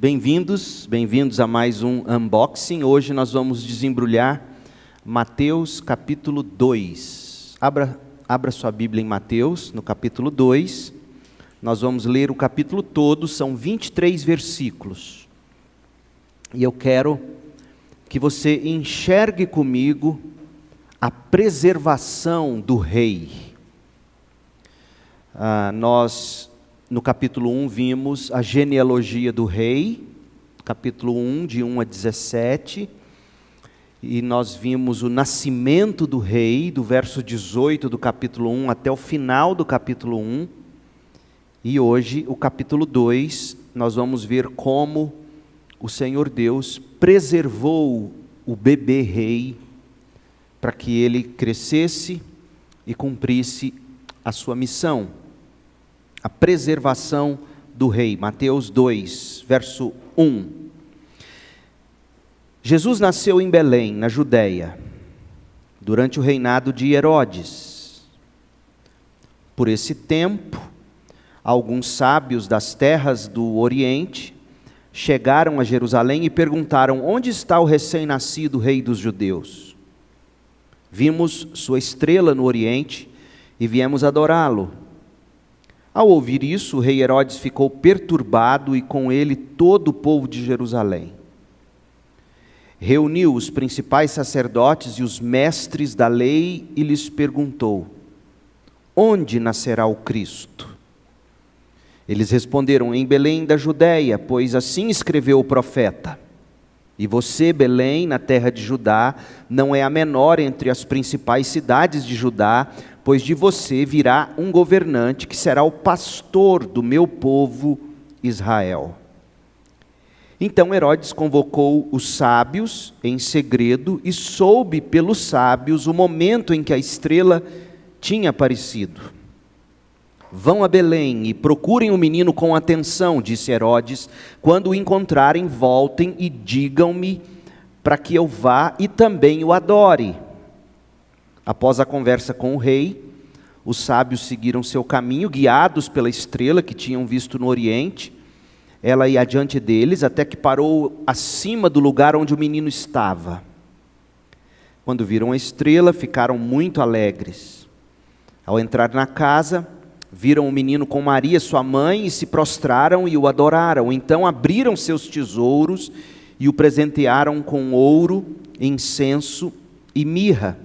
bem-vindos a mais um unboxing. Hoje nós vamos desembrulhar Mateus capítulo 2. Abra sua Bíblia em Mateus, no capítulo 2. Nós vamos ler o capítulo todo, são 23 versículos. E eu quero que você enxergue comigo a preservação do rei. Nós, no capítulo 1, vimos a genealogia do rei, capítulo 1, de 1 a 17, e nós vimos o nascimento do rei, do verso 18 do capítulo 1 até o final do capítulo 1, e hoje, o capítulo 2, nós vamos ver como o Senhor Deus preservou o bebê rei, para que ele crescesse e cumprisse a sua missão. A preservação do rei. Mateus 2, verso 1. Jesus nasceu em Belém, na Judéia, durante o reinado de Herodes. Por esse tempo, alguns sábios das terras do Oriente chegaram a Jerusalém e perguntaram: onde está o recém-nascido rei dos judeus? Vimos sua estrela no Oriente e viemos adorá-lo. Ao ouvir isso, o rei Herodes ficou perturbado e com ele todo o povo de Jerusalém. Reuniu os principais sacerdotes e os mestres da lei e lhes perguntou: onde nascerá o Cristo? Eles responderam: em Belém da Judéia, pois assim escreveu o profeta. E você, Belém, na terra de Judá, não é a menor entre as principais cidades de Judá, pois de você virá um governante que será o pastor do meu povo Israel. Então Herodes convocou os sábios em segredo e soube pelos sábios o momento em que a estrela tinha aparecido. Vão a Belém e procurem o menino com atenção, disse Herodes. Quando o encontrarem, voltem e digam-me para que eu vá e também o adore. Após a conversa com o rei, os sábios seguiram seu caminho, guiados pela estrela que tinham visto no Oriente. Ela ia adiante deles, até que parou acima do lugar onde o menino estava. Quando viram a estrela, ficaram muito alegres. Ao entrar na casa, viram o menino com Maria, sua mãe, e se prostraram e o adoraram. Então abriram seus tesouros e o presentearam com ouro, incenso e mirra.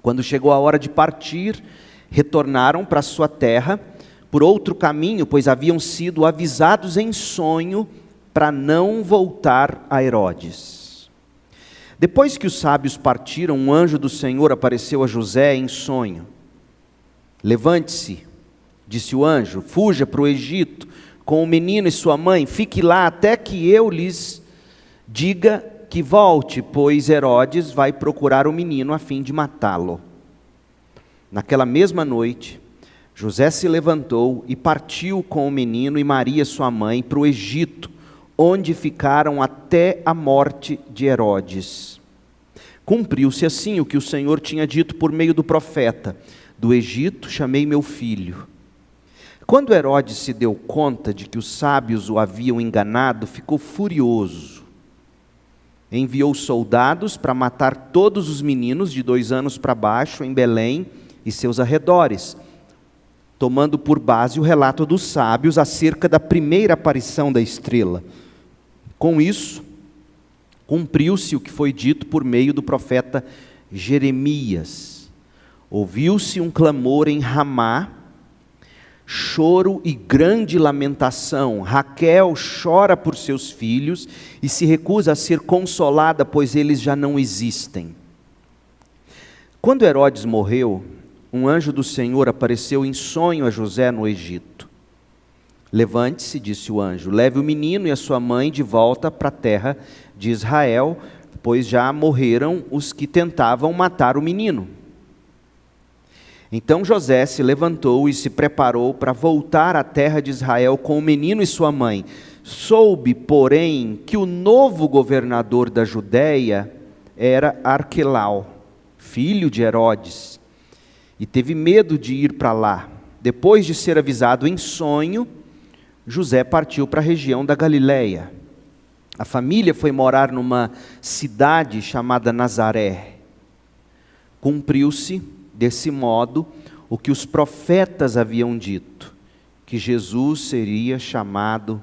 Quando chegou a hora de partir, retornaram para sua terra por outro caminho, pois haviam sido avisados em sonho para não voltar a Herodes. Depois que os sábios partiram, um anjo do Senhor apareceu a José em sonho. Levante-se, disse o anjo, fuja para o Egito com o menino e sua mãe, fique lá até que eu lhes diga que volte, pois Herodes vai procurar o menino a fim de matá-lo. Naquela mesma noite, José se levantou e partiu com o menino e Maria, sua mãe, para o Egito, onde ficaram até a morte de Herodes. Cumpriu-se assim o que o Senhor tinha dito por meio do profeta: do Egito chamei meu filho. Quando Herodes se deu conta de que os sábios o haviam enganado, ficou furioso. Enviou soldados para matar todos os meninos de 2 anos para baixo em Belém e seus arredores, tomando por base o relato dos sábios acerca da primeira aparição da estrela. Com isso, cumpriu-se o que foi dito por meio do profeta Jeremias. Ouviu-se um clamor em Ramá, choro e grande lamentação. Raquel chora por seus filhos e se recusa a ser consolada, pois eles já não existem. Quando Herodes morreu, um anjo do Senhor apareceu em sonho a José no Egito. Levante-se, disse o anjo, leve o menino e a sua mãe de volta para a terra de Israel, pois já morreram os que tentavam matar o menino. Então José se levantou e se preparou para voltar à terra de Israel com o menino e sua mãe. Soube, porém, que o novo governador da Judéia era Arquelau, filho de Herodes, e teve medo de ir para lá. Depois de ser avisado em sonho, José partiu para a região da Galileia. A família foi morar numa cidade chamada Nazaré. Cumpriu-se, desse modo, o que os profetas haviam dito, que Jesus seria chamado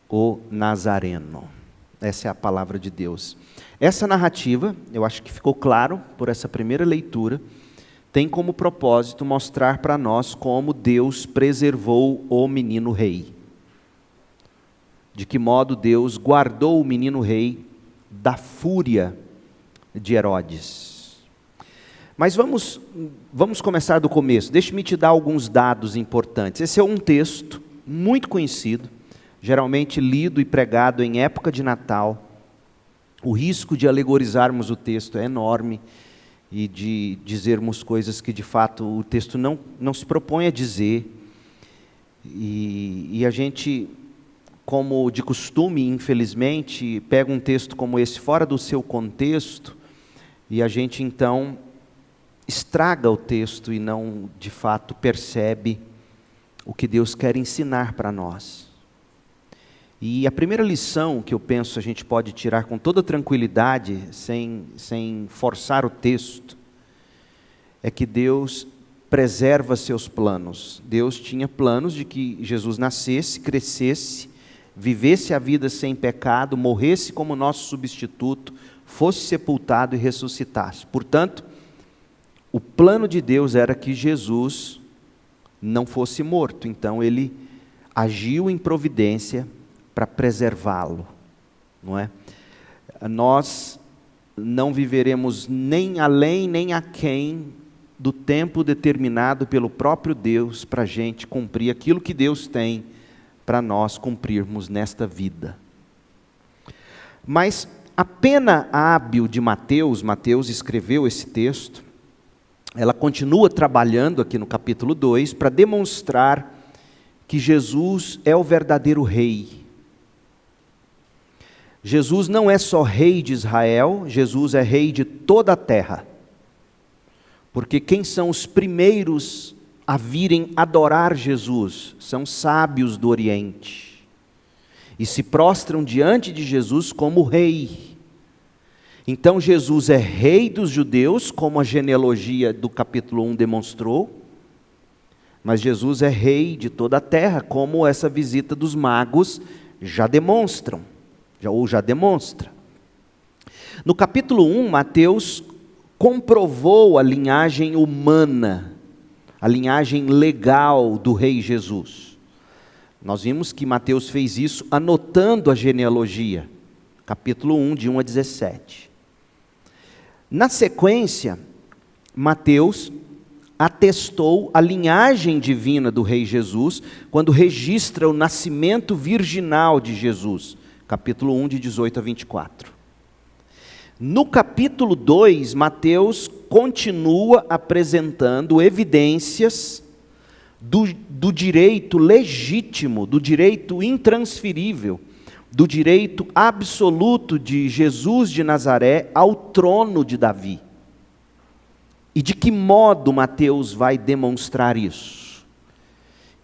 o Nazareno. Essa é a palavra de Deus. Essa narrativa, eu acho que ficou claro por essa primeira leitura, tem como propósito mostrar para nós como Deus preservou o menino rei. De que modo Deus guardou o menino rei da fúria de Herodes. Mas vamos começar do começo. Deixe-me te dar alguns dados importantes. Esse é um texto muito conhecido, geralmente lido e pregado em época de Natal. O risco de alegorizarmos o texto é enorme e de dizermos coisas que de fato o texto não se propõe a dizer. E a gente, como de costume, infelizmente, pega um texto como esse fora do seu contexto e a gente então estraga o texto e não de fato percebe o que Deus quer ensinar para nós. E a primeira lição que eu penso a gente pode tirar com toda tranquilidade, sem forçar o texto, é que Deus preserva seus planos. Deus tinha planos de que Jesus nascesse, crescesse, vivesse a vida sem pecado, morresse como nosso substituto, fosse sepultado e ressuscitasse. Portanto, o plano de Deus era que Jesus não fosse morto. Então ele agiu em providência para preservá-lo, não é? Nós não viveremos nem além nem aquém do tempo determinado pelo próprio Deus para a gente cumprir aquilo que Deus tem para nós cumprirmos nesta vida. Mas a pena hábil de Mateus escreveu esse texto, ela continua trabalhando aqui no capítulo 2 para demonstrar que Jesus é o verdadeiro rei. Jesus não é só rei de Israel, Jesus é rei de toda a terra. Porque quem são os primeiros a virem adorar Jesus? São sábios do Oriente. E se prostram diante de Jesus como rei. Então Jesus é rei dos judeus, como a genealogia do capítulo 1 demonstrou. Mas Jesus é rei de toda a terra, como essa visita dos magos já demonstra. No capítulo 1, Mateus comprovou a linhagem humana, a linhagem legal do rei Jesus. Nós vimos que Mateus fez isso anotando a genealogia, capítulo 1, de 1 a 17. Na sequência, Mateus atestou a linhagem divina do rei Jesus, quando registra o nascimento virginal de Jesus, capítulo 1, de 18 a 24. No capítulo 2, Mateus continua apresentando evidências do direito legítimo, do direito intransferível, do direito absoluto de Jesus de Nazaré ao trono de Davi. E de que modo Mateus vai demonstrar isso?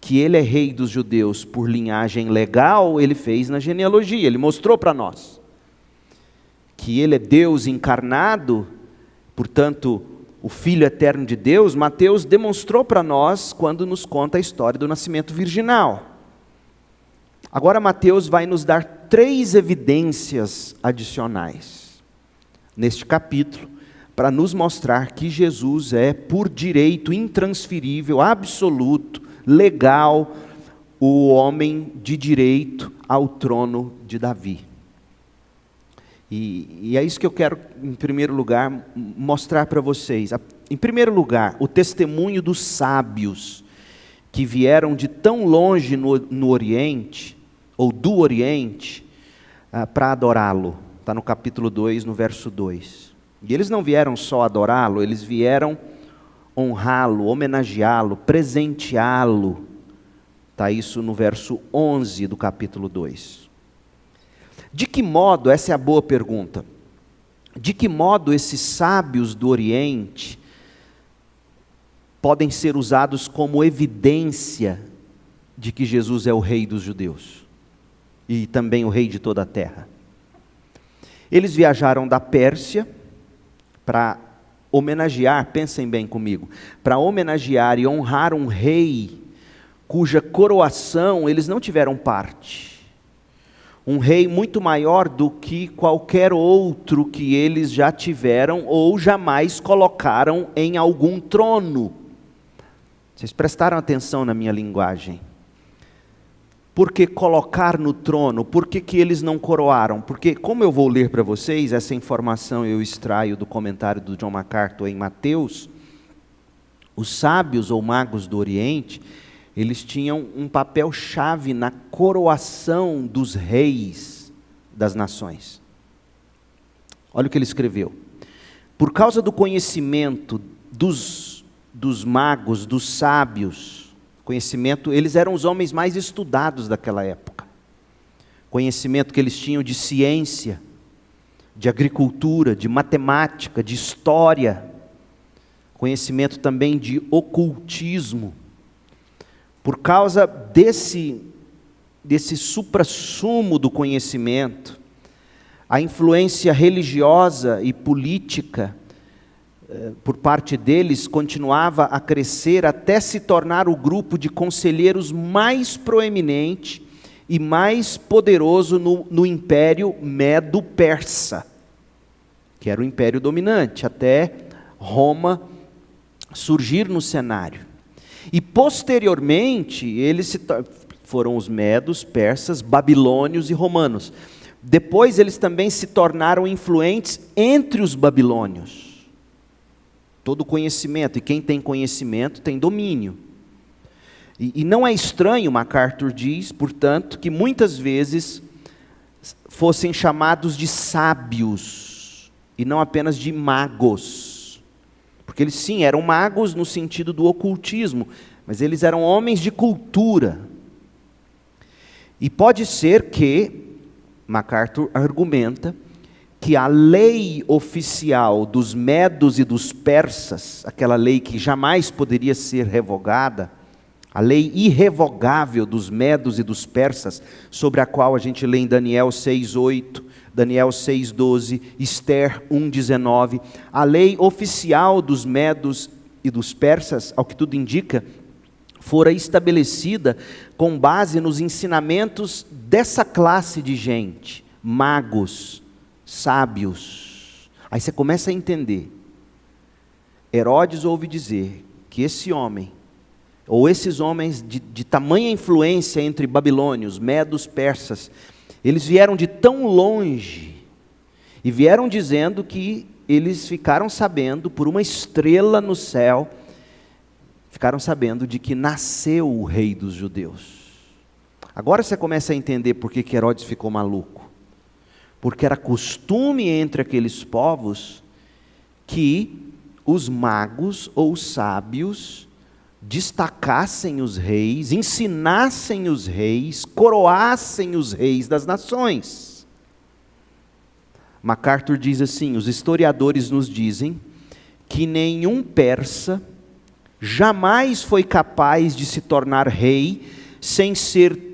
Que ele é rei dos judeus por linhagem legal, ele fez na genealogia, ele mostrou para nós. Que ele é Deus encarnado, portanto, o Filho eterno de Deus, Mateus demonstrou para nós quando nos conta a história do nascimento virginal. Agora Mateus vai nos dar 3 evidências adicionais neste capítulo, para nos mostrar que Jesus é, por direito intransferível, absoluto, legal, o homem de direito ao trono de Davi. E é isso que eu quero, em primeiro lugar, mostrar para vocês. Em primeiro lugar, o testemunho dos sábios, que vieram de tão longe no Oriente, ou do Oriente, para adorá-lo. Está no capítulo 2, no verso 2. E eles não vieram só adorá-lo, eles vieram honrá-lo, homenageá-lo, presenteá-lo. Está isso no verso 11 do capítulo 2. De que modo, essa é a boa pergunta, de que modo esses sábios do Oriente podem ser usados como evidência de que Jesus é o rei dos judeus e também o rei de toda a terra? Eles viajaram da Pérsia para homenagear, pensem bem comigo, para homenagear e honrar um rei cuja coroação eles não tiveram parte. Um rei muito maior do que qualquer outro que eles já tiveram ou jamais colocaram em algum trono. Vocês prestaram atenção na minha linguagem? Por que colocar no trono? Por que eles não coroaram? Porque, como eu vou ler para vocês, essa informação eu extraio do comentário do John MacArthur em Mateus, os sábios ou magos do Oriente, eles tinham um papel-chave na coroação dos reis das nações. Olha o que ele escreveu. Por causa do conhecimento dos magos, dos sábios, conhecimento, eles eram os homens mais estudados daquela época. Conhecimento que eles tinham de ciência, de agricultura, de matemática, de história. Conhecimento também de ocultismo. Por causa desse suprassumo do conhecimento, a influência religiosa e política por parte deles continuava a crescer até se tornar o grupo de conselheiros mais proeminente e mais poderoso no Império Medo-Persa, que era o império dominante, até Roma surgir no cenário. E posteriormente, foram os medos, persas, babilônios e romanos. Depois eles também se tornaram influentes entre os babilônios. Todo conhecimento, e quem tem conhecimento tem domínio. E não é estranho, MacArthur diz, portanto, que muitas vezes fossem chamados de sábios, e não apenas de magos. Porque eles, sim, eram magos no sentido do ocultismo, mas eles eram homens de cultura. E pode ser que, MacArthur argumenta, que a lei oficial dos medos e dos persas, aquela lei que jamais poderia ser revogada, a lei irrevogável dos medos e dos persas, sobre a qual a gente lê em Daniel 6:8, Daniel 6:12, Esther 1:19, a lei oficial dos medos e dos persas, ao que tudo indica, fora estabelecida com base nos ensinamentos dessa classe de gente, magos, sábios. Aí você começa a entender. Herodes ouve dizer que esse homem, ou esses homens de tamanha influência entre babilônios, medos, persas, eles vieram de tão longe, e vieram dizendo que eles ficaram sabendo, por uma estrela no céu, ficaram sabendo de que nasceu o rei dos judeus. Agora você começa a entender por que Herodes ficou maluco. Porque era costume entre aqueles povos que os magos ou os sábios destacassem os reis, ensinassem os reis, coroassem os reis das nações. MacArthur diz assim: os historiadores nos dizem que nenhum persa jamais foi capaz de se tornar rei sem ser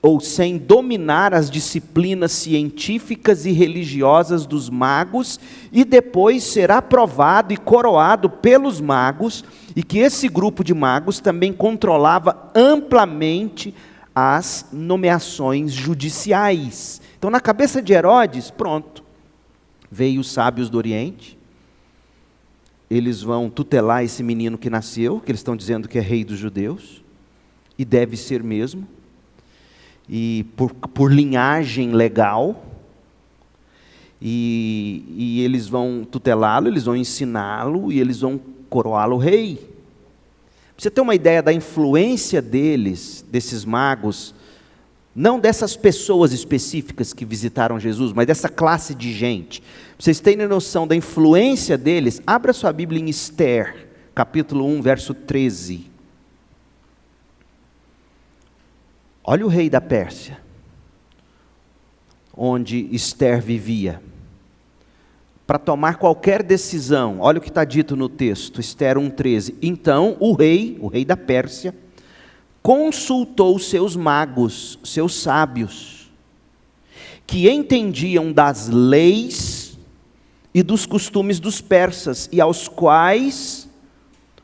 ou sem dominar as disciplinas científicas e religiosas dos magos, e depois ser aprovado e coroado pelos magos, e que esse grupo de magos também controlava amplamente as nomeações judiciais. Então, na cabeça de Herodes, pronto, veio os sábios do Oriente, eles vão tutelar esse menino que nasceu, que eles estão dizendo que é rei dos judeus, e deve ser mesmo, e por linhagem legal, e eles vão tutelá-lo, eles vão ensiná-lo, e eles vão coroá-lo rei. Pra você ter uma ideia da influência deles, desses magos, não dessas pessoas específicas que visitaram Jesus, mas dessa classe de gente. Pra vocês terem noção da influência deles, abra sua Bíblia em Esther, capítulo 1, verso 13. Olha o rei da Pérsia, onde Esther vivia. Para tomar qualquer decisão, olha o que está dito no texto, Esther 1,13. Então o rei da Pérsia, consultou seus magos, seus sábios, que entendiam das leis e dos costumes dos persas, e aos quais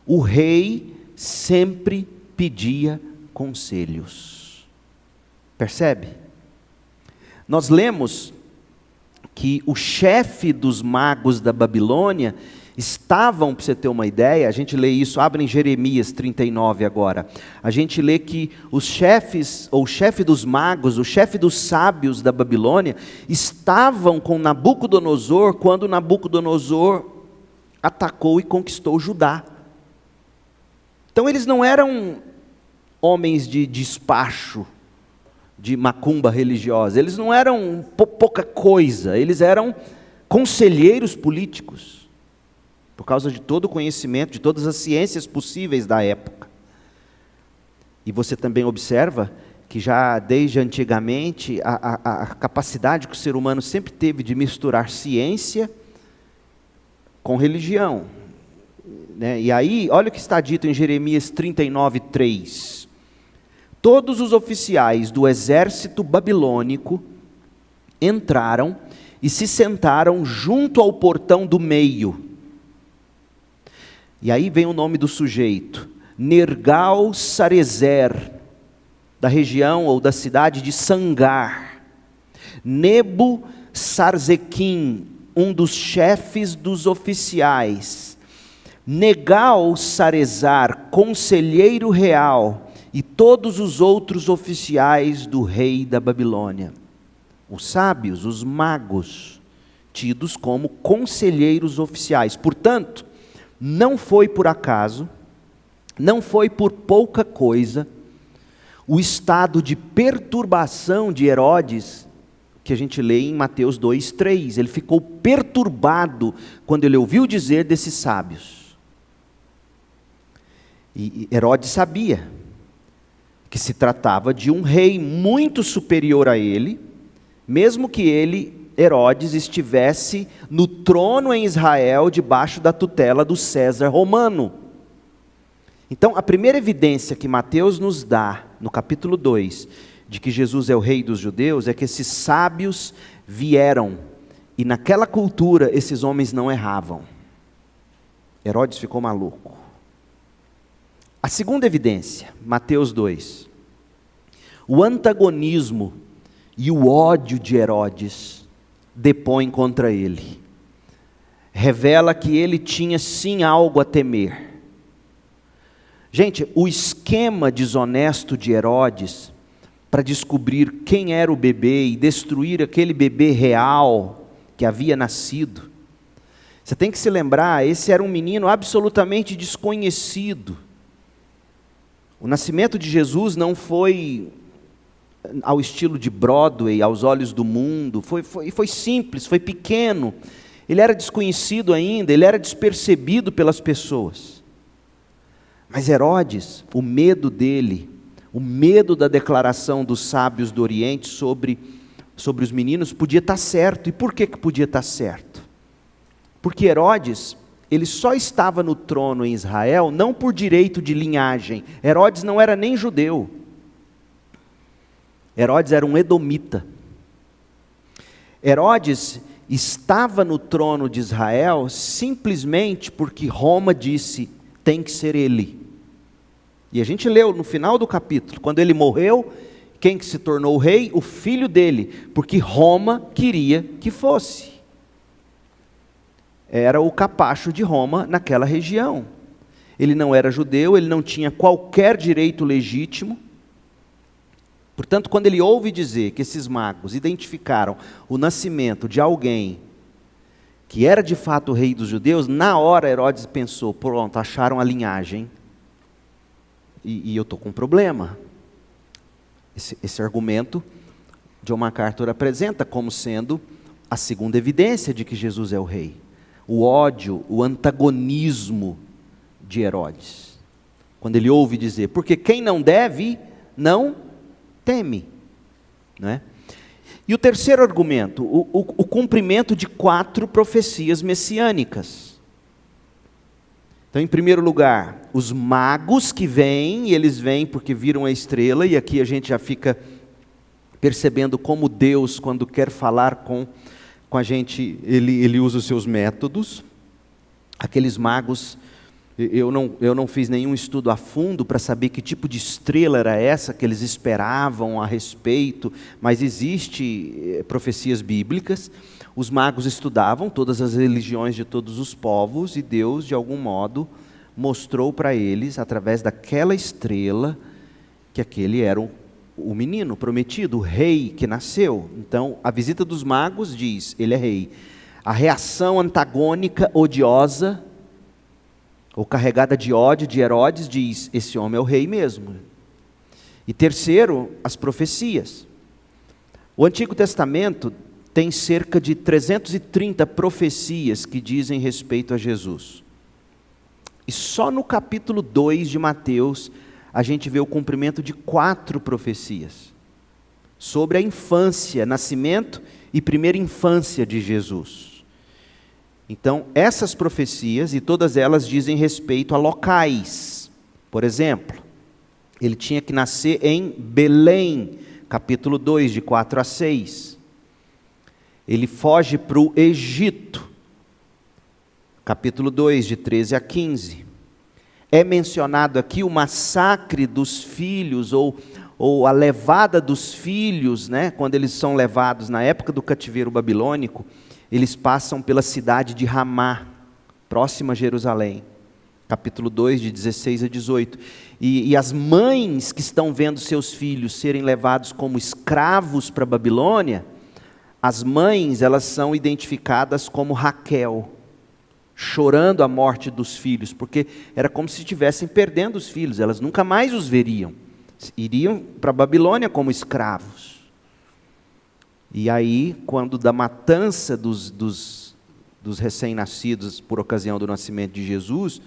o rei sempre pedia conselhos. Percebe? Nós lemos que o chefe dos magos da Babilônia estavam, para você ter uma ideia, a gente lê isso, abre em Jeremias 39 agora, a gente lê que os chefes, ou o chefe dos magos, o chefe dos sábios da Babilônia, estavam com Nabucodonosor, quando Nabucodonosor atacou e conquistou Judá. Então eles não eram homens de despacho, de macumba religiosa, eles não eram pouca coisa, eles eram conselheiros políticos, por causa de todo o conhecimento, de todas as ciências possíveis da época. E você também observa que já desde antigamente, a capacidade que o ser humano sempre teve de misturar ciência com religião. Né? E aí, olha o que está dito em Jeremias 39, 3. Todos os oficiais do exército babilônico entraram e se sentaram junto ao portão do meio. E aí vem o nome do sujeito, Nergal-Sarezer, da região ou da cidade de Sangar. Nebo-Sarzequim, um dos chefes dos oficiais. Negal-Sarezar, conselheiro real, e todos os outros oficiais do rei da Babilônia. Os sábios, os magos, tidos como conselheiros oficiais. Portanto, não foi por acaso, não foi por pouca coisa, o estado de perturbação de Herodes, que a gente lê em Mateus 2:3. Ele ficou perturbado quando ele ouviu dizer desses sábios. E Herodes sabia que se tratava de um rei muito superior a ele, mesmo que ele, Herodes, estivesse no trono em Israel, debaixo da tutela do César romano. Então, a primeira evidência que Mateus nos dá, no capítulo 2, de que Jesus é o rei dos judeus, é que esses sábios vieram, e naquela cultura, esses homens não erravam. Herodes ficou maluco. A segunda evidência, Mateus 2, o antagonismo e o ódio de Herodes depõem contra ele. Revela que ele tinha sim algo a temer. Gente, o esquema desonesto de Herodes para descobrir quem era o bebê e destruir aquele bebê real que havia nascido. Você tem que se lembrar, esse era um menino absolutamente desconhecido. O nascimento de Jesus não foi ao estilo de Broadway, aos olhos do mundo, foi simples, foi pequeno. Ele era desconhecido ainda, ele era despercebido pelas pessoas. Mas Herodes, o medo dele, o medo da declaração dos sábios do Oriente sobre os meninos, podia estar certo. E por que podia estar certo? Porque Herodes, ele só estava no trono em Israel, não por direito de linhagem. Herodes não era nem judeu. Herodes era um edomita. Herodes estava no trono de Israel simplesmente porque Roma disse, tem que ser ele. E a gente leu no final do capítulo, quando ele morreu, quem que se tornou o rei? O filho dele, porque Roma queria que fosse. Era o capacho de Roma naquela região. Ele não era judeu, ele não tinha qualquer direito legítimo. Portanto, quando ele ouve dizer que esses magos identificaram o nascimento de alguém que era de fato o rei dos judeus, na hora Herodes pensou, pronto, acharam a linhagem, e eu estou com um problema. Esse argumento, John MacArthur apresenta como sendo a segunda evidência de que Jesus é o rei. O ódio, o antagonismo de Herodes. Quando ele ouve dizer, porque quem não deve, não teme. Não é? E o terceiro argumento, o cumprimento de 4 profecias messiânicas. Então, em primeiro lugar, os magos que vêm, e eles vêm porque viram a estrela, e aqui a gente já fica percebendo como Deus, quando quer falar com a gente, ele usa os seus métodos. Aqueles magos, eu não fiz nenhum estudo a fundo para saber que tipo de estrela era essa que eles esperavam a respeito, mas existe profecias bíblicas. Os magos estudavam todas as religiões de todos os povos, e Deus, de algum modo, mostrou para eles, através daquela estrela, que aquele era o menino prometido, o rei que nasceu. Então, a visita dos magos diz, ele é rei. A reação antagônica, odiosa, ou carregada de ódio de Herodes, diz, esse homem é o rei mesmo. E terceiro, as profecias. O Antigo Testamento tem cerca de 330 profecias que dizem respeito a Jesus. E só no capítulo 2 de Mateus, a gente vê o cumprimento de 4 profecias sobre a infância, nascimento e primeira infância de Jesus. Então, essas profecias, e todas elas dizem respeito a locais. Por exemplo, ele tinha que nascer em Belém, capítulo 2, de 4 a 6. Ele foge para o Egito, capítulo 2, de 13 a 15. É mencionado aqui o massacre dos filhos, ou a levada dos filhos, né? Quando eles são levados na época do cativeiro babilônico, eles passam pela cidade de Ramá, próxima a Jerusalém, capítulo 2, de 16 a 18. E as mães que estão vendo seus filhos serem levados como escravos para a Babilônia, as mães, elas são identificadas como Raquel, chorando a morte dos filhos, porque era como se estivessem perdendo os filhos, elas nunca mais os veriam, iriam para a Babilônia como escravos. E aí, quando da matança dos recém-nascidos por ocasião do nascimento de Jesus,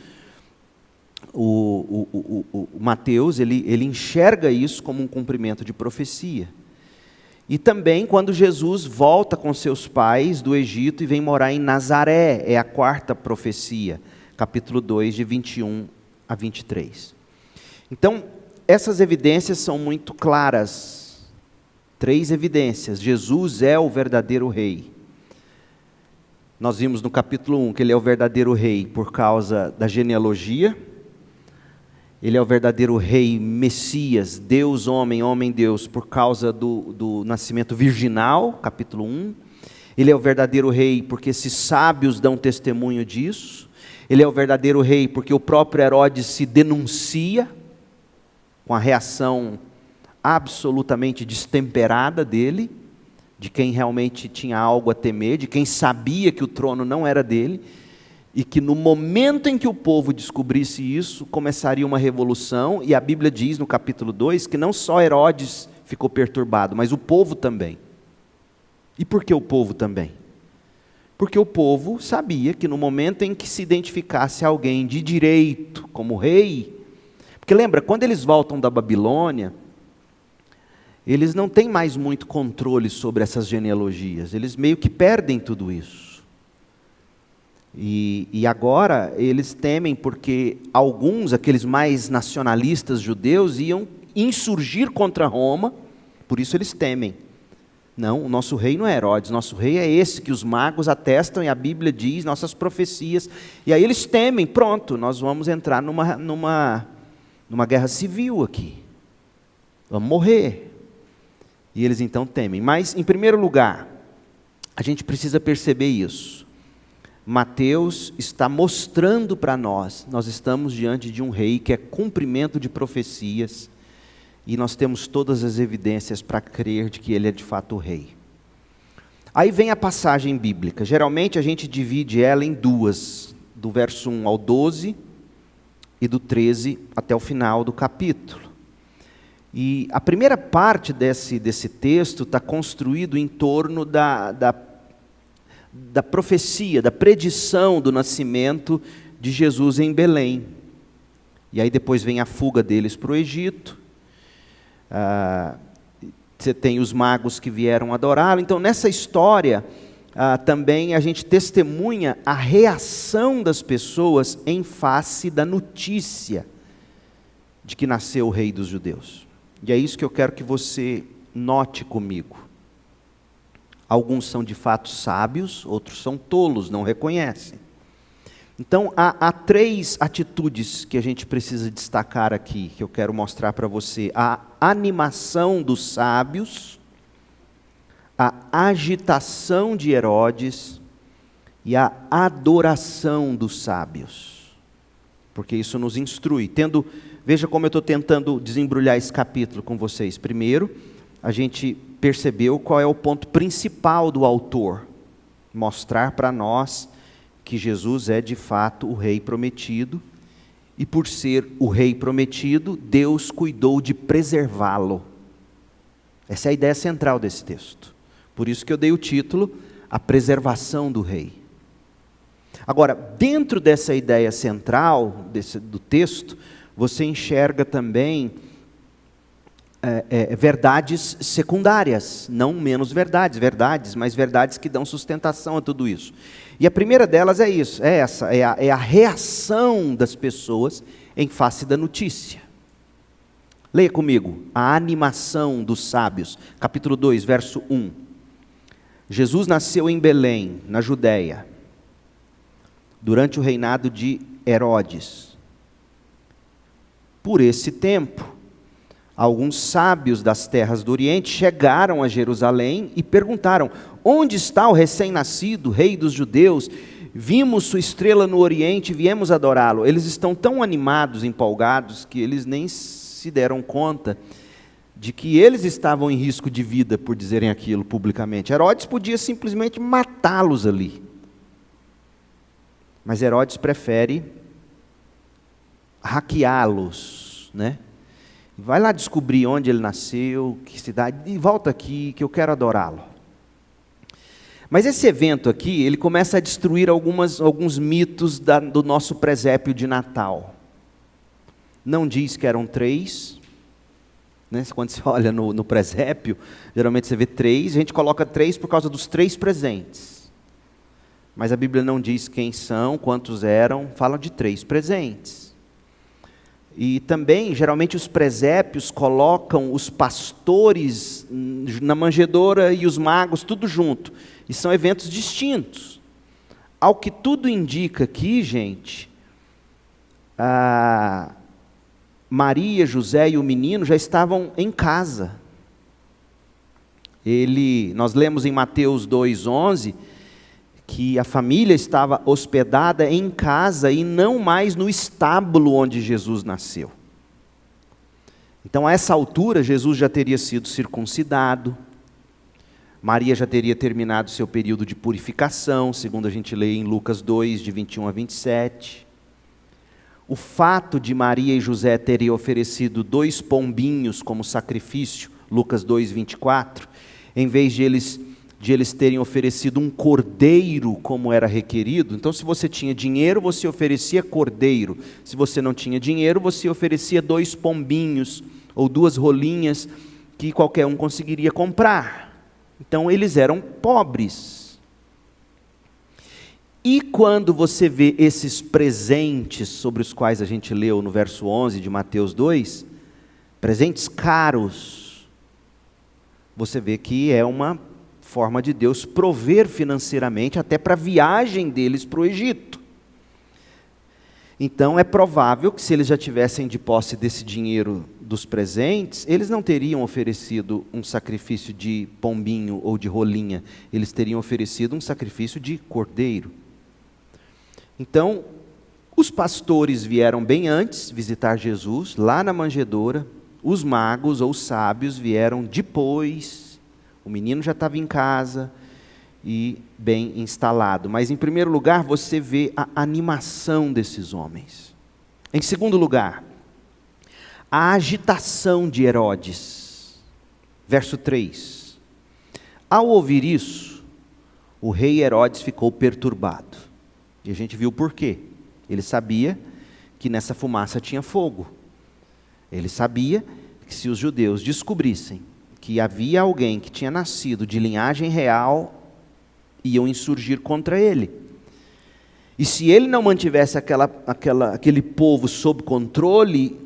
o Mateus, ele enxerga isso como um cumprimento de profecia. E também quando Jesus volta com seus pais do Egito e vem morar em Nazaré, é a 4ª profecia, capítulo 2, de 21 a 23. Então, essas evidências são muito claras. 3 evidências. Jesus é o verdadeiro rei. Nós vimos no capítulo 1 que ele é o verdadeiro rei por causa da genealogia. Ele é o verdadeiro rei Messias, Deus homem, homem Deus, por causa do nascimento virginal, capítulo 1. Ele é o verdadeiro rei porque esses sábios dão testemunho disso. Ele é o verdadeiro rei porque o próprio Herodes se denuncia, com a reação absolutamente destemperada dele, de quem realmente tinha algo a temer, de quem sabia que o trono não era dele, e que no momento em que o povo descobrisse isso, começaria uma revolução. E a Bíblia diz no capítulo 2 que não só Herodes ficou perturbado, mas o povo também. E por que o povo também? Porque o povo sabia que no momento em que se identificasse alguém de direito como rei, porque lembra, quando eles voltam da Babilônia, eles não têm mais muito controle sobre essas genealogias, eles meio que perdem tudo isso. E agora eles temem porque alguns, aqueles mais nacionalistas judeus, iam insurgir contra Roma, por isso eles temem. Não, o nosso rei não é Herodes, nosso rei é esse que os magos atestam e a Bíblia diz, nossas profecias. E aí eles temem, pronto, nós vamos entrar numa guerra civil aqui, vamos morrer. E eles então temem. Mas, em primeiro lugar, a gente precisa perceber isso. Mateus está mostrando para nós estamos diante de um rei que é cumprimento de profecias, e nós temos todas as evidências para crer de que ele é de fato o rei. Aí vem a passagem bíblica. Geralmente a gente divide ela em 2, do verso 1 ao 12 e do 13 até o final do capítulo. E a primeira parte desse texto está construído em torno da profecia, da predição do nascimento de Jesus em Belém. E aí depois vem a fuga deles para o Egito. Você tem os magos que vieram adorá-lo. Então nessa história também a gente testemunha a reação das pessoas em face da notícia de que nasceu o rei dos judeus. E é isso que eu quero que você note comigo. Alguns são de fato sábios, outros são tolos, não reconhecem. Então, há três atitudes que a gente precisa destacar aqui, que eu quero mostrar para você. A animação dos sábios, a agitação de Herodes e a adoração dos sábios. Porque isso nos instrui. Veja como eu estou tentando desembrulhar esse capítulo com vocês. Primeiro, a gente percebeu qual é o ponto principal do autor. Mostrar para nós que Jesus é de fato o rei prometido, e por ser o rei prometido, Deus cuidou de preservá-lo. Essa é a ideia central desse texto. Por isso que eu dei o título, A Preservação do Rei. Agora, dentro dessa ideia central do texto, você enxerga também verdades secundárias, não menos verdades, mas verdades que dão sustentação a tudo isso. E a primeira delas é isso, é a reação das pessoas em face da notícia. Leia comigo, a animação dos sábios, capítulo 2, verso 1. Jesus nasceu em Belém, na Judéia, durante o reinado de Herodes. Por esse tempo, alguns sábios das terras do Oriente chegaram a Jerusalém e perguntaram: onde está o recém-nascido, rei dos judeus? Vimos sua estrela no Oriente e viemos adorá-lo. Eles estão tão animados, empolgados, que eles nem se deram conta de que eles estavam em risco de vida por dizerem aquilo publicamente. Herodes podia simplesmente matá-los ali. Mas Herodes prefere hackeá-los, né? Vai lá descobrir onde ele nasceu, que cidade, e volta aqui que eu quero adorá-lo. Mas esse evento aqui, ele começa a destruir alguns mitos do nosso presépio de Natal. Não diz que eram 3, né? Quando você olha no presépio, geralmente você vê 3, a gente coloca 3 por causa dos 3 presentes. Mas a Bíblia não diz quem são, quantos eram, fala de 3 presentes. E também, geralmente, os presépios colocam os pastores na manjedoura e os magos tudo junto. E são eventos distintos. Ao que tudo indica aqui, gente, Maria, José e o menino já estavam em casa. Nós lemos em Mateus 2,11, que a família estava hospedada em casa e não mais no estábulo onde Jesus nasceu. Então, a essa altura, Jesus já teria sido circuncidado, Maria já teria terminado seu período de purificação, segundo a gente lê em Lucas 2, de 21 a 27. O fato de Maria e José terem oferecido 2 pombinhos como sacrifício, Lucas 2, 24, em vez de eles terem oferecido um cordeiro como era requerido. Então, se você tinha dinheiro, você oferecia cordeiro. Se você não tinha dinheiro, você oferecia 2 pombinhos ou 2 rolinhas que qualquer um conseguiria comprar. Então, eles eram pobres. E quando você vê esses presentes sobre os quais a gente leu no verso 11 de Mateus 2, presentes caros, você vê que é uma forma de Deus prover financeiramente até para a viagem deles para o Egito. Então é provável que se eles já tivessem de posse desse dinheiro dos presentes, eles não teriam oferecido um sacrifício de pombinho ou de rolinha, eles teriam oferecido um sacrifício de cordeiro. Então, os pastores vieram bem antes visitar Jesus, lá na manjedoura, os magos ou sábios vieram depois. O menino já estava em casa e bem instalado. Mas, em primeiro lugar, você vê a animação desses homens. Em segundo lugar, a agitação de Herodes. Verso 3. Ao ouvir isso, o rei Herodes ficou perturbado. E a gente viu por quê. Ele sabia que nessa fumaça tinha fogo. Ele sabia que se os judeus descobrissem que havia alguém que tinha nascido de linhagem real, iam insurgir contra ele. E se ele não mantivesse aquele povo sob controle,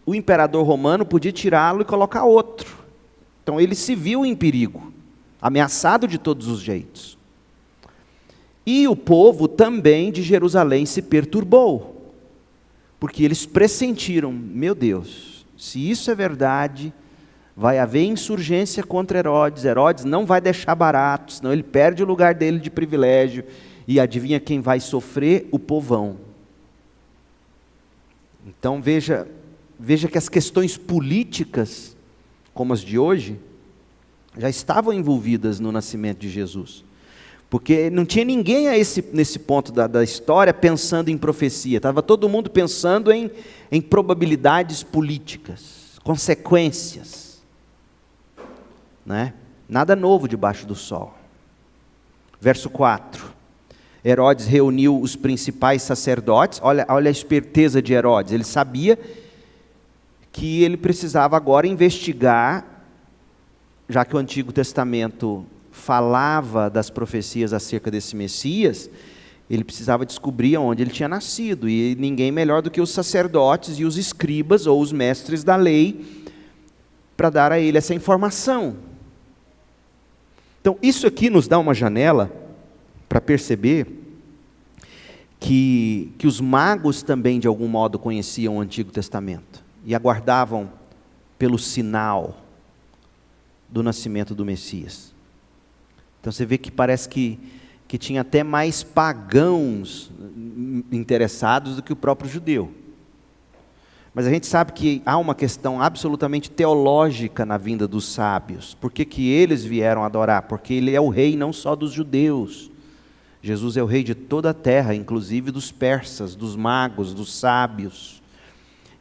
o imperador romano podia tirá-lo e colocar outro. Então ele se viu em perigo, ameaçado de todos os jeitos. E o povo também de Jerusalém se perturbou, porque eles pressentiram: meu Deus, se isso é verdade, vai haver insurgência contra Herodes. Herodes não vai deixar barato, senão ele perde o lugar dele de privilégio. E adivinha quem vai sofrer? O povão. Então veja que as questões políticas, como as de hoje, já estavam envolvidas no nascimento de Jesus. Porque não tinha ninguém nesse ponto da história pensando em profecia. Estava todo mundo pensando em probabilidades políticas, consequências. Né? Nada novo debaixo do sol. Verso 4. Herodes reuniu os principais sacerdotes. Olha a esperteza de Herodes. Ele sabia que ele precisava agora investigar, já que o Antigo Testamento falava das profecias acerca desse Messias, ele precisava descobrir onde ele tinha nascido. E ninguém melhor do que os sacerdotes e os escribas, ou os mestres da lei, para dar a ele essa informação. Então, isso aqui nos dá uma janela para perceber que os magos também, de algum modo, conheciam o Antigo Testamento e aguardavam pelo sinal do nascimento do Messias. Então você vê que parece que tinha até mais pagãos interessados do que o próprio judeu. Mas a gente sabe que há uma questão absolutamente teológica na vinda dos sábios. Por que eles vieram adorar? Porque ele é o rei não só dos judeus. Jesus é o rei de toda a terra, inclusive dos persas, dos magos, dos sábios.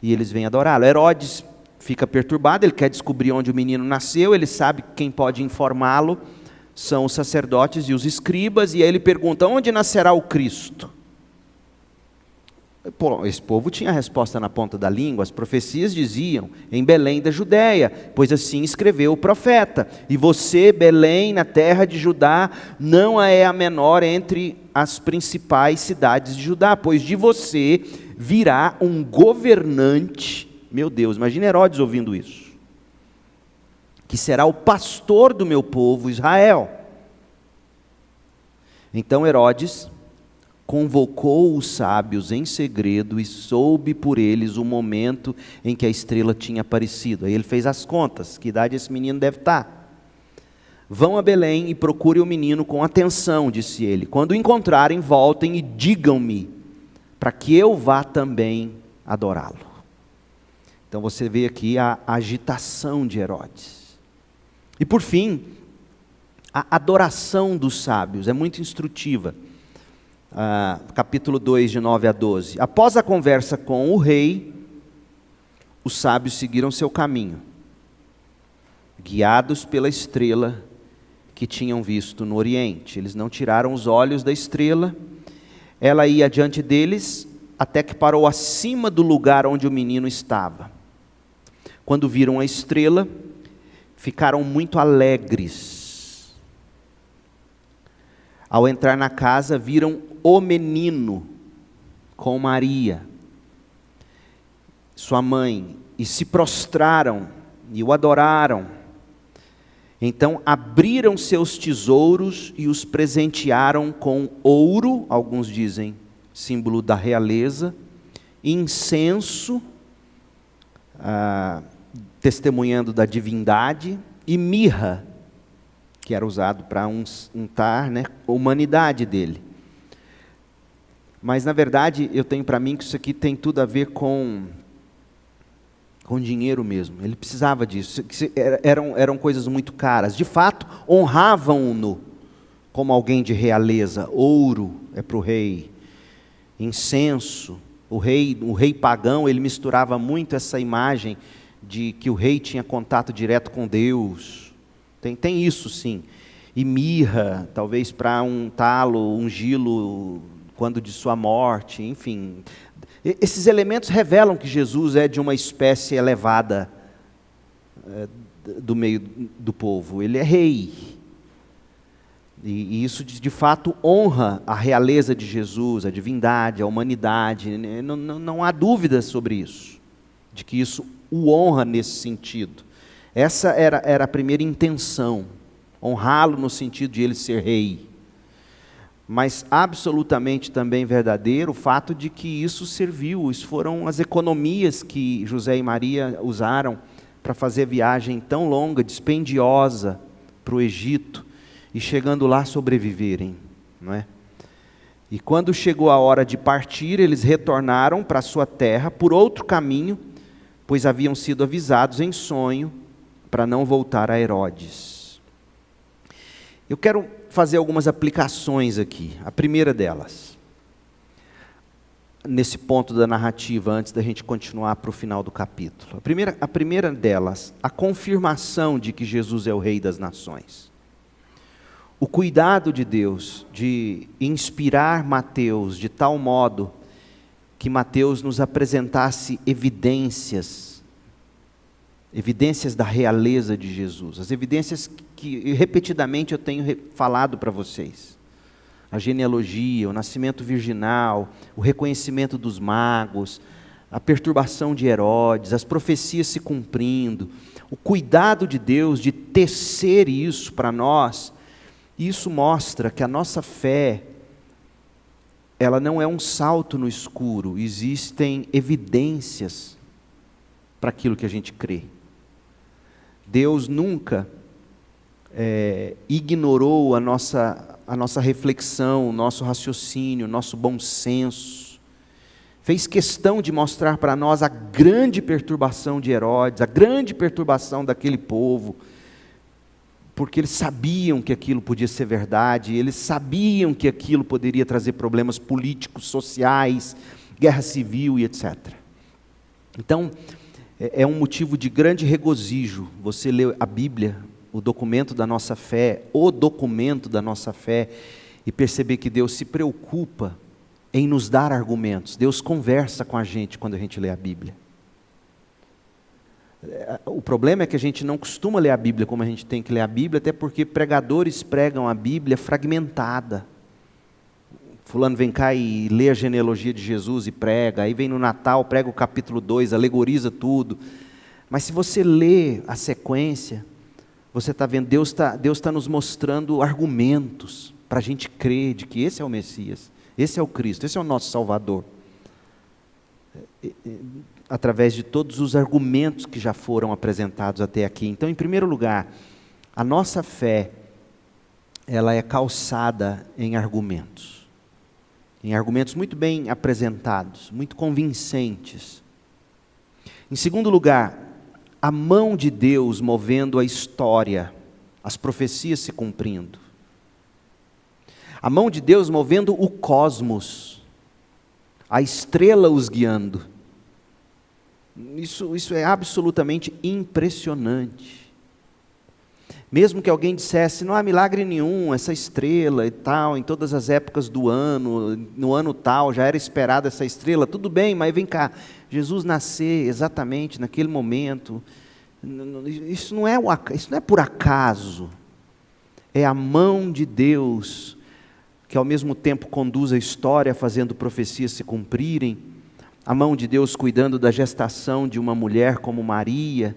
E eles vêm adorá-lo. Herodes fica perturbado, ele quer descobrir onde o menino nasceu, ele sabe que quem pode informá-lo são os sacerdotes e os escribas, e aí ele pergunta: onde nascerá o Cristo? Pô, esse povo tinha a resposta na ponta da língua. As profecias diziam: em Belém da Judéia, pois assim escreveu o profeta. E você, Belém, na terra de Judá, não é a menor entre as principais cidades de Judá, pois de você virá um governante. Meu Deus, imagina Herodes ouvindo isso. Que será o pastor do meu povo Israel. Então Herodes convocou os sábios em segredo e soube por eles o momento em que a estrela tinha aparecido. Aí ele fez as contas: que idade esse menino deve estar? Vão a Belém e procurem o menino com atenção, disse ele. Quando o encontrarem, voltem e digam-me, para que eu vá também adorá-lo. Então você vê aqui a agitação de Herodes. E por fim, a adoração dos sábios é muito instrutiva. Capítulo 2, de 9 a 12. Após a conversa com o rei, os sábios seguiram seu caminho, guiados pela estrela que tinham visto no Oriente. Eles não tiraram os olhos da estrela. Ela ia adiante deles, até que parou acima do lugar onde o menino estava. Quando viram a estrela, ficaram muito alegres. Ao entrar na casa, viram o menino com Maria, sua mãe, e se prostraram e o adoraram. Então abriram seus tesouros e os presentearam com ouro, alguns dizem símbolo da realeza, incenso, testemunhando da divindade, e mirra, que era usado para untar, né, a humanidade dele. Mas na verdade eu tenho para mim que isso aqui tem tudo a ver com dinheiro mesmo. Ele precisava disso. Eram coisas muito caras. De fato, honravam-no como alguém de realeza. Ouro é para o rei. Incenso. O rei pagão, ele misturava muito essa imagem de que o rei tinha contato direto com Deus. Tem isso sim. E mirra, talvez para untá-lo, ungí-lo quando de sua morte, enfim. Esses elementos revelam que Jesus é de uma espécie elevada do meio do povo. Ele é rei. E isso de fato honra a realeza de Jesus, a divindade, a humanidade. Não há dúvida sobre isso, de que isso o honra nesse sentido. Essa era a primeira intenção, honrá-lo no sentido de ele ser rei. Mas absolutamente também verdadeiro o fato de que isso serviu, isso foram as economias que José e Maria usaram para fazer a viagem tão longa, dispendiosa para o Egito, e chegando lá sobreviverem, não é? E quando chegou a hora de partir, eles retornaram para a sua terra por outro caminho, pois haviam sido avisados em sonho para não voltar a Herodes. Eu quero fazer algumas aplicações aqui. A primeira delas, nesse ponto da narrativa, antes da gente continuar para o final do capítulo. A primeira delas, a confirmação de que Jesus é o Rei das Nações. O cuidado de Deus de inspirar Mateus de tal modo que Mateus nos apresentasse evidências da realeza de Jesus, as evidências que repetidamente eu tenho falado para vocês. A genealogia, o nascimento virginal, o reconhecimento dos magos, a perturbação de Herodes, as profecias se cumprindo, o cuidado de Deus de tecer isso para nós. Isso mostra que a nossa fé, ela não é um salto no escuro, existem evidências para aquilo que a gente crê. Deus nunca ignorou a nossa reflexão, o nosso raciocínio, o nosso bom senso. Fez questão de mostrar para nós a grande perturbação de Herodes, a grande perturbação daquele povo, porque eles sabiam que aquilo podia ser verdade, eles sabiam que aquilo poderia trazer problemas políticos, sociais, guerra civil e etc. Então, é um motivo de grande regozijo você ler a Bíblia, o documento da nossa fé, e perceber que Deus se preocupa em nos dar argumentos. Deus conversa com a gente quando a gente lê a Bíblia. O problema é que a gente não costuma ler a Bíblia como a gente tem que ler a Bíblia, até porque pregadores pregam a Bíblia fragmentada. Fulano vem cá e lê a genealogia de Jesus e prega, aí vem no Natal, prega o capítulo 2, alegoriza tudo. Mas se você lê a sequência, você está vendo, Deus tá nos mostrando argumentos para a gente crer de que esse é o Messias, esse é o Cristo, esse é o nosso Salvador. Através de todos os argumentos que já foram apresentados até aqui. Então, em primeiro lugar, a nossa fé, ela é calçada em argumentos muito bem apresentados, muito convincentes. Em segundo lugar, a mão de Deus movendo a história, as profecias se cumprindo. A mão de Deus movendo o cosmos, a estrela os guiando. Isso é absolutamente impressionante. Mesmo que alguém dissesse, não há milagre nenhum, essa estrela e tal, em todas as épocas do ano, no ano tal, já era esperada essa estrela, tudo bem, mas vem cá, Jesus nascer exatamente naquele momento, isso não é por acaso, é a mão de Deus, que ao mesmo tempo conduz a história, fazendo profecias se cumprirem, a mão de Deus cuidando da gestação de uma mulher como Maria,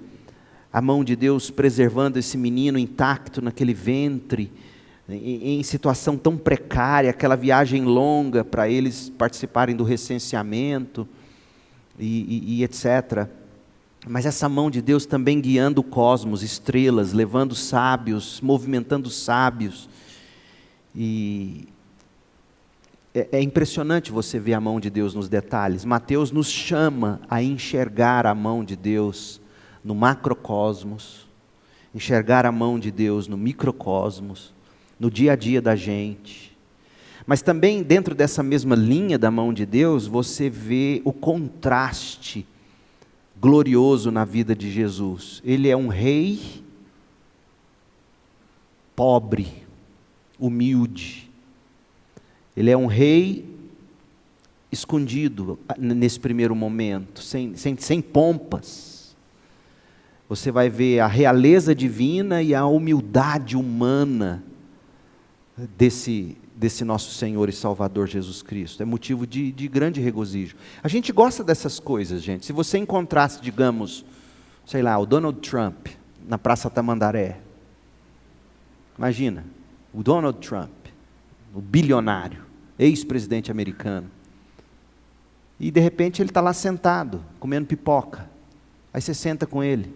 a mão de Deus preservando esse menino intacto naquele ventre, em situação tão precária, aquela viagem longa para eles participarem do recenseamento, e etc. Mas essa mão de Deus também guiando o cosmos, estrelas, levando sábios, movimentando sábios. E é impressionante você ver a mão de Deus nos detalhes. Mateus nos chama a enxergar a mão de Deus no macrocosmos, enxergar a mão de Deus no microcosmos, no dia a dia da gente. Mas também dentro dessa mesma linha da mão de Deus, você vê o contraste glorioso na vida de Jesus. Ele é um rei pobre, humilde. Ele é um rei escondido nesse primeiro momento, sem pompas. Você vai ver a realeza divina e a humildade humana desse nosso Senhor e Salvador Jesus Cristo. É motivo de grande regozijo. A gente gosta dessas coisas, gente. Se você encontrasse, digamos, sei lá, o Donald Trump na Praça Tamandaré. Imagina, o Donald Trump, o bilionário, ex-presidente americano. E de repente ele está lá sentado, comendo pipoca. Aí você senta com ele.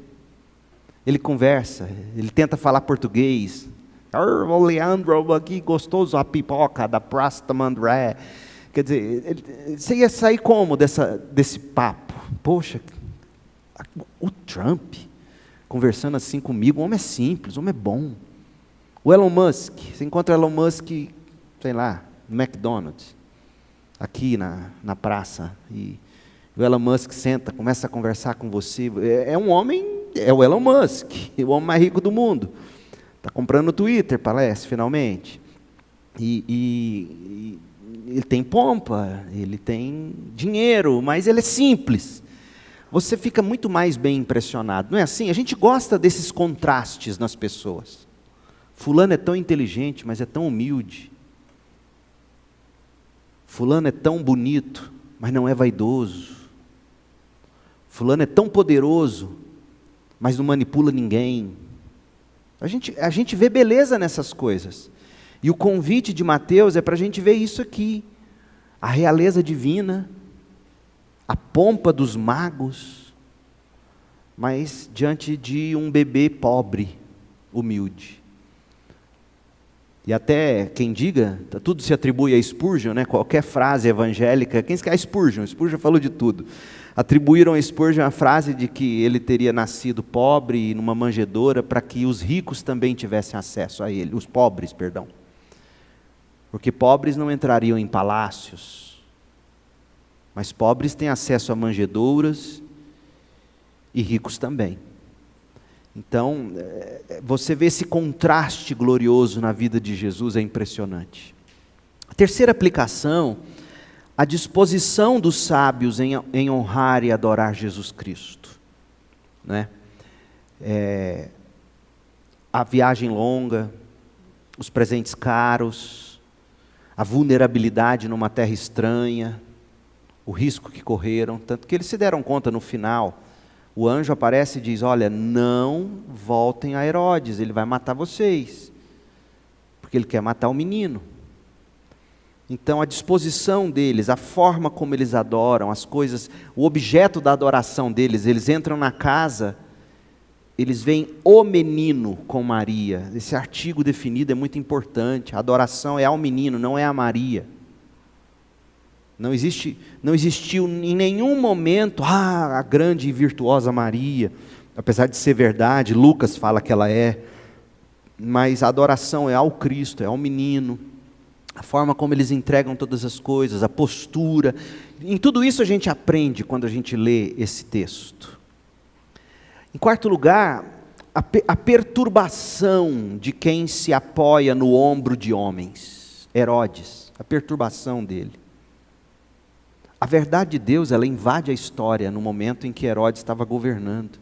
Ele conversa, ele tenta falar português. O Leandro aqui, gostoso a pipoca da Praça Tamandaré. Quer dizer, você ia sair como desse papo? Poxa, o Trump conversando assim comigo, o homem é simples, o homem é bom. O Elon Musk, você encontra o Elon Musk, sei lá, no McDonald's, aqui na praça, e o Elon Musk senta, começa a conversar com você, é um homem, é o Elon Musk, o homem mais rico do mundo, está comprando o Twitter, parece, finalmente, e ele tem pompa, ele tem dinheiro, mas ele é simples. Você fica muito mais bem impressionado, não é assim? A gente gosta desses contrastes nas pessoas. Fulano é tão inteligente, mas é tão humilde. Fulano é tão bonito, mas não é vaidoso. Fulano é tão poderoso, mas não manipula ninguém. A gente vê beleza nessas coisas. E o convite de Mateus é para a gente ver isso aqui. A realeza divina, a pompa dos magos, mas diante de um bebê pobre, humilde. E até quem diga, tudo se atribui a Spurgeon, né? Qualquer frase evangélica, quem se quer Spurgeon? Spurgeon falou de tudo. Atribuíram a Spurgeon a frase de que ele teria nascido pobre numa manjedoura para que os ricos também tivessem acesso a ele, os pobres, perdão. Porque pobres não entrariam em palácios, mas pobres têm acesso a manjedouras e ricos também. Então, você vê esse contraste glorioso na vida de Jesus, é impressionante. A terceira aplicação, a disposição dos sábios em honrar e adorar Jesus Cristo. Né? A viagem longa, os presentes caros, a vulnerabilidade numa terra estranha, o risco que correram, tanto que eles se deram conta no final. O anjo aparece e diz, olha, não voltem a Herodes, ele vai matar vocês, porque ele quer matar o menino. Então a disposição deles, a forma como eles adoram, as coisas, o objeto da adoração deles, eles entram na casa, eles veem o menino com Maria. Esse artigo definido é muito importante, a adoração é ao menino, não é a Maria. Não existiu em nenhum momento, a grande e virtuosa Maria, apesar de ser verdade, Lucas fala que ela é, mas a adoração é ao Cristo, é ao menino, a forma como eles entregam todas as coisas, a postura, em tudo isso a gente aprende quando a gente lê esse texto. Em quarto lugar, a perturbação de quem se apoia no ombro de homens, Herodes, a perturbação dele. A verdade de Deus, ela invade a história no momento em que Herodes estava governando.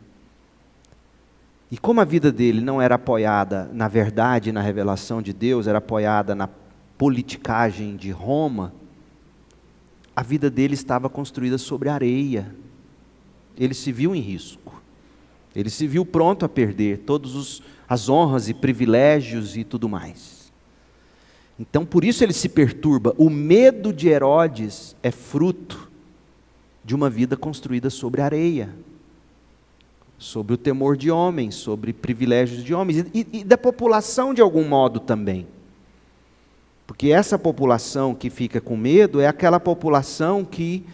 E como a vida dele não era apoiada na verdade e na revelação de Deus, era apoiada na politicagem de Roma, a vida dele estava construída sobre areia. Ele se viu em risco. Ele se viu pronto a perder todas as honras e privilégios e tudo mais. Então, por isso ele se perturba. O medo de Herodes é fruto de uma vida construída sobre areia, sobre o temor de homens, sobre privilégios de homens, e da população de algum modo também. Porque essa população que fica com medo é aquela população que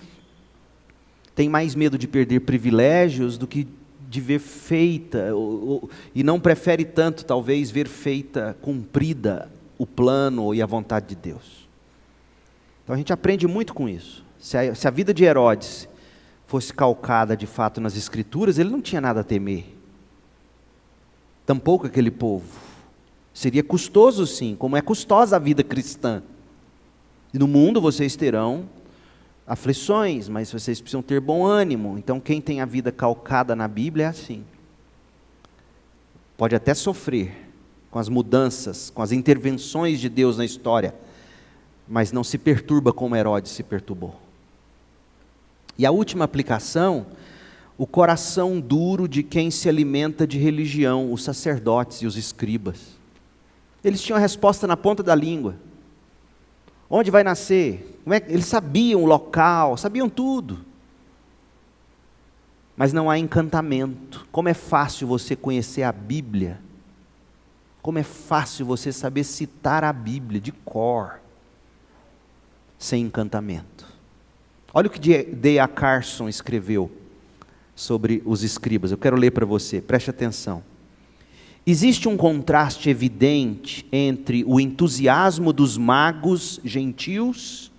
tem mais medo de perder privilégios do que de ver feita, e não prefere tanto, talvez, ver feita, cumprida, o plano e a vontade de Deus. Então a gente aprende muito com isso. Se a vida de Herodes fosse calcada de fato nas Escrituras, ele não tinha nada a temer. Tampouco aquele povo. Seria custoso sim, como é custosa a vida cristã. E no mundo vocês terão aflições, mas vocês precisam ter bom ânimo. Então quem tem a vida calcada na Bíblia é assim. Pode até sofrer com as mudanças, com as intervenções de Deus na história, mas não se perturba como Herodes se perturbou. E a última aplicação, o coração duro de quem se alimenta de religião, os sacerdotes e os escribas. Eles tinham a resposta na ponta da língua. Onde vai nascer? Eles sabiam o local, sabiam tudo. Mas não há encantamento. Como é fácil você conhecer a Bíblia. Como é fácil você saber citar a Bíblia de cor, sem encantamento. Olha o que D.A. Carson escreveu sobre os escribas. Eu quero ler para você, preste atenção. Existe um contraste evidente entre o entusiasmo dos magos gentios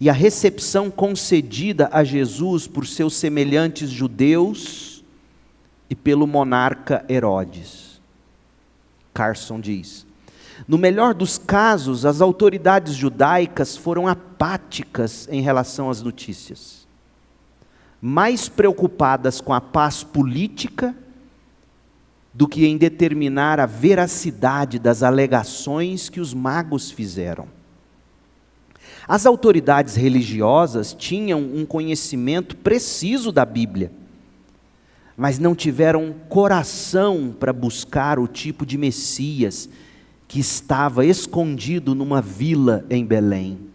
e a recepção concedida a Jesus por seus semelhantes judeus e pelo monarca Herodes. Carson diz: no melhor dos casos, as autoridades judaicas foram apáticas em relação às notícias, mais preocupadas com a paz política do que em determinar a veracidade das alegações que os magos fizeram. As autoridades religiosas tinham um conhecimento preciso da Bíblia, mas não tiveram coração para buscar o tipo de Messias que estava escondido numa vila em Belém.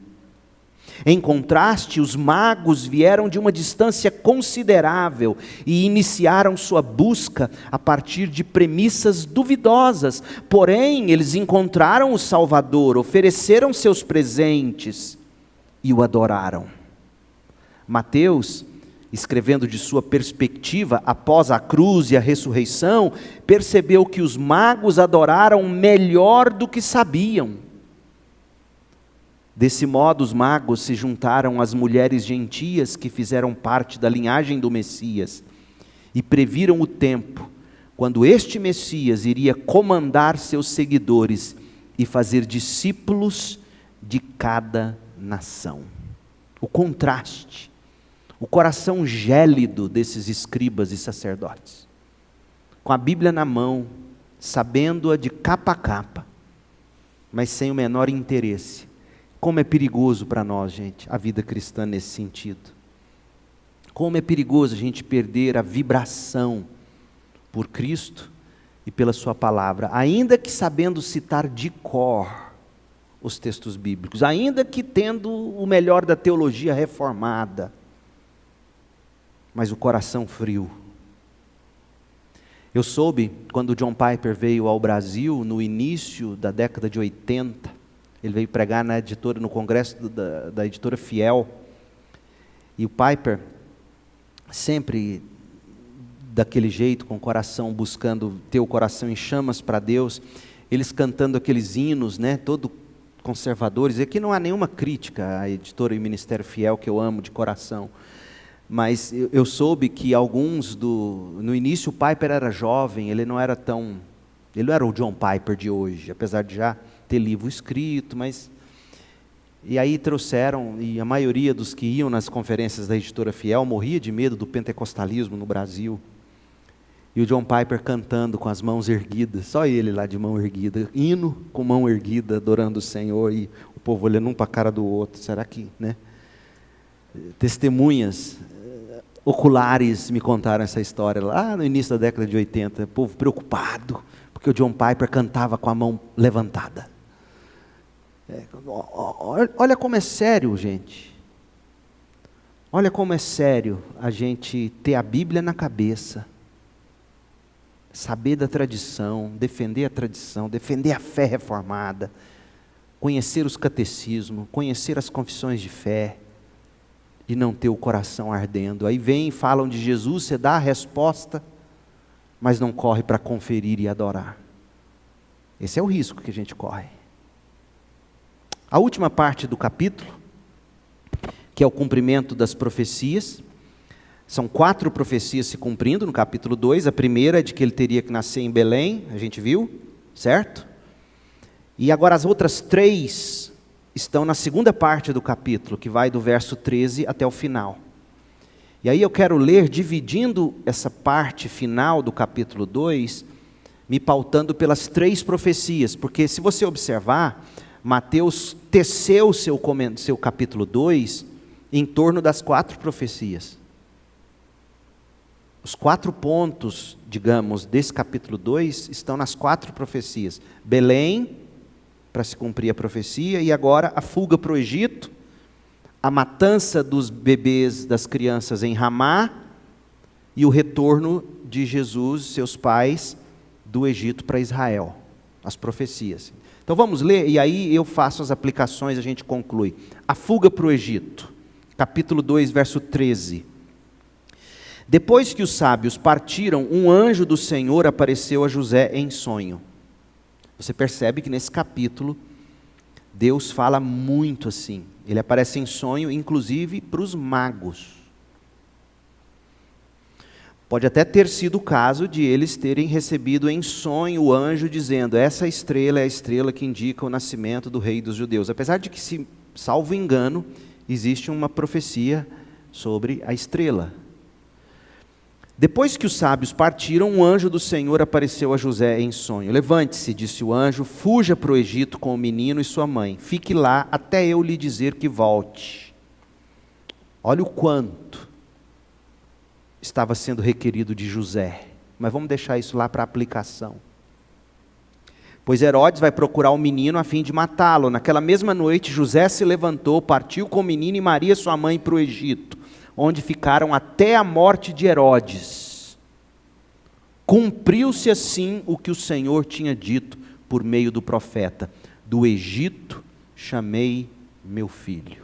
Em contraste, os magos vieram de uma distância considerável e iniciaram sua busca a partir de premissas duvidosas. Porém, eles encontraram o Salvador, ofereceram seus presentes e o adoraram. Mateus, escrevendo de sua perspectiva após a cruz e a ressurreição, percebeu que os magos adoraram melhor do que sabiam. Desse modo, os magos se juntaram às mulheres gentias que fizeram parte da linhagem do Messias e previram o tempo quando este Messias iria comandar seus seguidores e fazer discípulos de cada nação. O contraste, o coração gélido desses escribas e sacerdotes, com a Bíblia na mão, sabendo-a de capa a capa, mas sem o menor interesse. Como é perigoso para nós, gente, a vida cristã nesse sentido. Como é perigoso a gente perder a vibração por Cristo e pela sua palavra, ainda que sabendo citar de cor os textos bíblicos, ainda que tendo o melhor da teologia reformada, mas o coração frio. Eu soube, quando John Piper veio ao Brasil, no início da década de 80, ele veio pregar na editora, no congresso da editora Fiel, e o Piper, sempre daquele jeito, com o coração, buscando ter o coração em chamas para Deus, eles cantando aqueles hinos, né, todo conservadores. E aqui não há nenhuma crítica à editora e Ministério Fiel, que eu amo de coração, mas eu soube que alguns no início o Piper era jovem, ele não era o John Piper de hoje, apesar de já ter livro escrito, mas... E aí trouxeram, e a maioria dos que iam nas conferências da editora Fiel morria de medo do pentecostalismo no Brasil. E o John Piper cantando com as mãos erguidas, só ele lá de mão erguida, hino com mão erguida, adorando o Senhor, e o povo olhando um para a cara do outro. Será que, né? Testemunhas oculares me contaram essa história lá no início da década de 80, o povo preocupado, porque o John Piper cantava com a mão levantada. Olha como é sério, gente. Olha como é sério a gente ter a Bíblia na cabeça, saber da tradição, defender a fé reformada, conhecer os catecismos, conhecer as confissões de fé, e não ter o coração ardendo. Aí vem e falam de Jesus, você dá a resposta, mas não corre para conferir e adorar. Esse é o risco que a gente corre. A última parte do capítulo, que é o cumprimento das profecias, são 4 profecias se cumprindo no capítulo 2, a primeira é de que ele teria que nascer em Belém, a gente viu, certo? E agora as outras 3 estão na segunda parte do capítulo, que vai do verso 13 até o final. E aí eu quero ler, dividindo essa parte final do capítulo 2, me pautando pelas 3 profecias, porque se você observar, Mateus teceu seu capítulo 2 em torno das 4 profecias. Os 4 pontos, digamos, desse capítulo 2 estão nas 4 profecias. Belém, para se cumprir a profecia, e agora a fuga para o Egito, a matança dos bebês, das crianças em Ramá, e o retorno de Jesus, seus pais, do Egito para Israel. As profecias. Então vamos ler, e aí eu faço as aplicações, a gente conclui. A fuga para o Egito, capítulo 2, verso 13. Depois que os sábios partiram, um anjo do Senhor apareceu a José em sonho. Você percebe que nesse capítulo, Deus fala muito assim. Ele aparece em sonho, inclusive para os magos. Pode até ter sido o caso de eles terem recebido em sonho o anjo dizendo: essa estrela é a estrela que indica o nascimento do rei dos judeus. Apesar de que, se salvo engano, existe uma profecia sobre a estrela. Depois que os sábios partiram, um anjo do Senhor apareceu a José em sonho. Levante-se, disse o anjo, fuja para o Egito com o menino e sua mãe. Fique lá até eu lhe dizer que volte. Olha o quanto estava sendo requerido de José. Mas vamos deixar isso lá para aplicação. Pois Herodes vai procurar o menino a fim de matá-lo. Naquela mesma noite, José se levantou, partiu com o menino e Maria, sua mãe, para o Egito, onde ficaram até a morte de Herodes. Cumpriu-se assim o que o Senhor tinha dito por meio do profeta: do Egito chamei meu filho.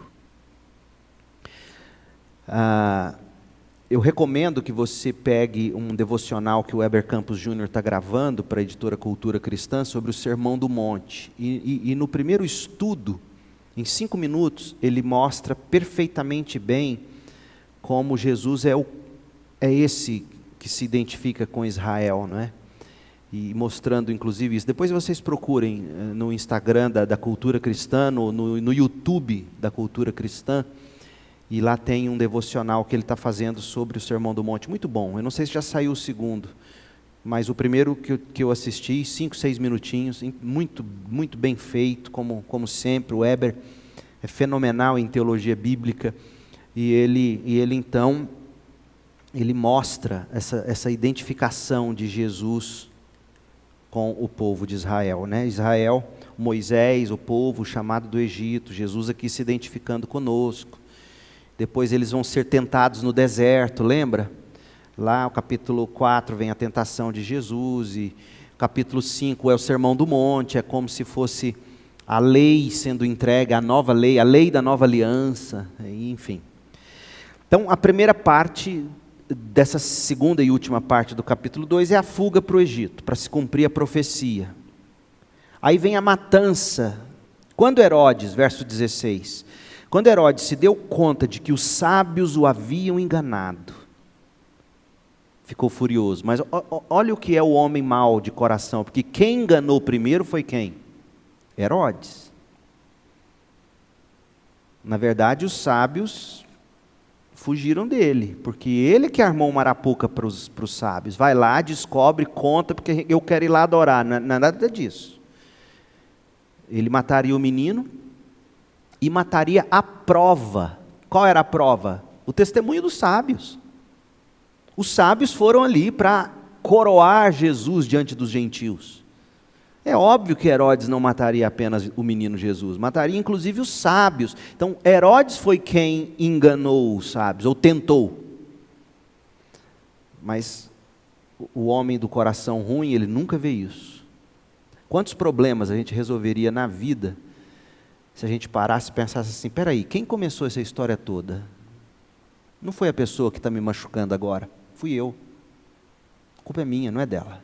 Eu recomendo que você pegue um devocional que o Weber Campos Jr. está gravando para a editora Cultura Cristã sobre o Sermão do Monte. E no primeiro estudo, em 5 minutos, ele mostra perfeitamente bem como Jesus é esse que se identifica com Israel, não é? E mostrando inclusive isso. Depois vocês procurem no Instagram da Cultura Cristã, no YouTube da Cultura Cristã, e lá tem um devocional que ele está fazendo sobre o Sermão do Monte. Muito bom. Eu não sei se já saiu o segundo, mas o primeiro que eu assisti, 5, 6 minutinhos, muito, muito bem feito, como sempre. O Weber é fenomenal em teologia bíblica. E ele então, ele mostra essa identificação de Jesus com o povo de Israel, né? Israel, Moisés, o povo chamado do Egito, Jesus aqui se identificando conosco. Depois eles vão ser tentados no deserto, lembra? Lá o capítulo 4 vem a tentação de Jesus, e o capítulo 5 é o Sermão do Monte, é como se fosse a lei sendo entregue, a nova lei, a lei da nova aliança, enfim. Então, a primeira parte dessa segunda e última parte do capítulo 2 é a fuga para o Egito, para se cumprir a profecia. Aí vem a matança. Quando Herodes, verso 16, quando Herodes se deu conta de que os sábios o haviam enganado, ficou furioso. Mas olha o que é o homem mau de coração, porque quem enganou primeiro foi quem? Herodes. Na verdade, os sábios fugiram dele, porque ele que armou uma arapuca para os sábios. Vai lá, descobre, conta, porque eu quero ir lá adorar. Não é nada disso. Ele mataria o menino e mataria a prova. Qual era a prova? O testemunho dos sábios. Os sábios foram ali para coroar Jesus diante dos gentios. É óbvio que Herodes não mataria apenas o menino Jesus, mataria inclusive os sábios. Então, Herodes foi quem enganou os sábios, ou tentou. Mas o homem do coração ruim, ele nunca vê isso. Quantos problemas a gente resolveria na vida se a gente parasse e pensasse assim: peraí, quem começou essa história toda? Não foi a pessoa que está me machucando agora, fui eu. A culpa é minha, não é dela.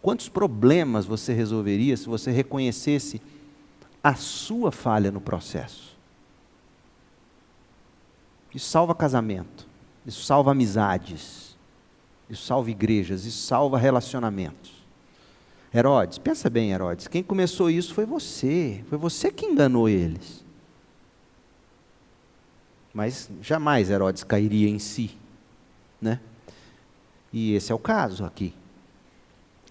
Quantos problemas você resolveria se você reconhecesse a sua falha no processo? Isso salva casamento, isso salva amizades, isso salva igrejas, isso salva relacionamentos. Herodes, pensa bem, Herodes, quem começou isso foi você que enganou eles. Mas jamais Herodes cairia em si, né? E esse é o caso aqui.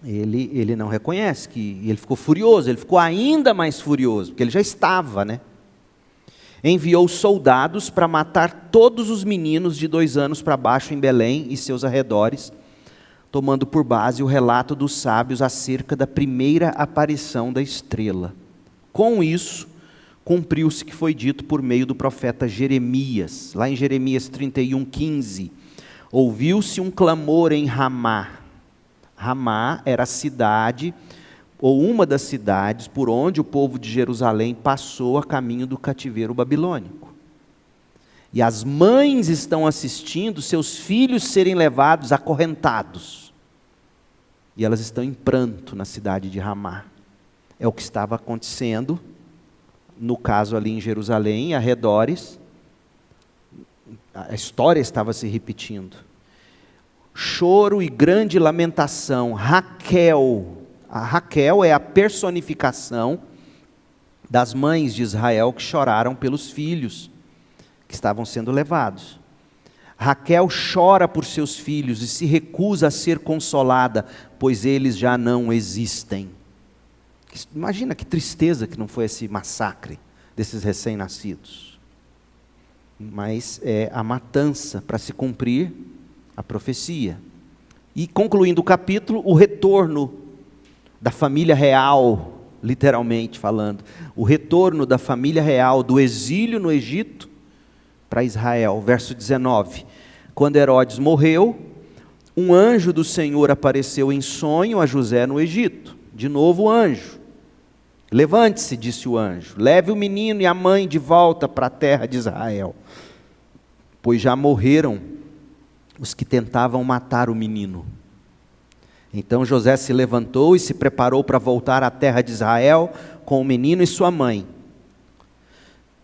Ele não reconhece, ele ficou furioso, ele ficou ainda mais furioso, porque ele já estava, né? enviou soldados para matar todos os meninos de 2 anos para baixo em Belém e seus arredores, tomando por base o relato dos sábios acerca da primeira aparição da estrela. Com isso, cumpriu-se o que foi dito por meio do profeta Jeremias. Lá em Jeremias 31:15, ouviu-se um clamor em Ramá. Ramá era a cidade, ou uma das cidades, por onde o povo de Jerusalém passou a caminho do cativeiro babilônico. E as mães estão assistindo seus filhos serem levados acorrentados. E elas estão em pranto na cidade de Ramá. É o que estava acontecendo, no caso ali em Jerusalém, arredores. A história estava se repetindo. Choro e grande lamentação. A Raquel é a personificação das mães de Israel que choraram pelos filhos que estavam sendo levados. Raquel chora por seus filhos e se recusa a ser consolada, pois eles já não existem. Imagina que tristeza que não foi esse massacre desses recém-nascidos. Mas é a matança para se cumprir a profecia. E concluindo o capítulo, o retorno da família real, literalmente falando, o retorno da família real do exílio no Egito para Israel. Verso 19, quando Herodes morreu, um anjo do Senhor apareceu em sonho a José no Egito. De novo o anjo. Levante-se, disse o anjo, leve o menino e a mãe de volta para a terra de Israel, pois já morreram os que tentavam matar o menino. Então José se levantou e se preparou para voltar à terra de Israel com o menino e sua mãe.